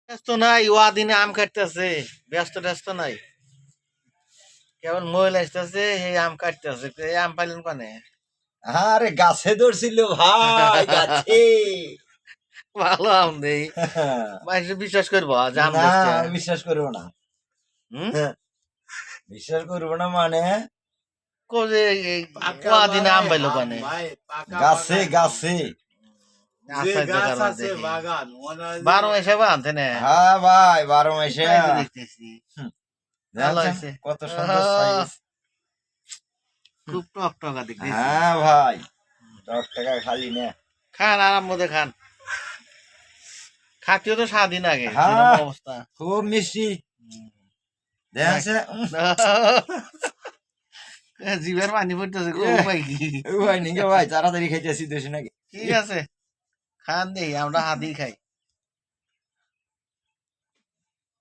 ব্যস্ত নাই, ও দিনে আম কাটতেছে। ব্যস্ত ট্যস্ত নাই, কেবল মহিলা আসতেছে, এই আম কাটতেছে। এই আম পাইলেন কানে? আরে গাছে ধরছিল ভাই, গাছে। ভালো আম দেই, মানুষ বিশ্বাস করবো যে আম না, দেখছে? আমি বিশ্বাস করবো না। হম, বিশ্বাস করবো না মানে কোজে এই ও দিনে আম পাইলো কানে? গাছে গাছে। আচ্ছা, দোকান দেখি 12 মাসে আনতে না? হ্যাঁ ভাই, 12 মাসে। তাই তো দেখতেছি। ভালো দেখছেন হয়েছে, কত সুন্দর সাইজ। খুব টক টকা দেখতেছি। হ্যাঁ ভাই, 10 টাকা খালি না। খান, আরাম মধ্যে খান। খাতিও তো 7 দিন আগে, হ্যাঁ, যেরকম অবস্থা। খুব মিষ্টি দেখছে। জিভের পানি পড়তেছে, উপায় কি? ভাই নিকে ভাই, তাড়াতাড়ি খাইতেছি দেশে নাকি। ঠিক আছে, খান দেই, আমরা হাতেই খাই।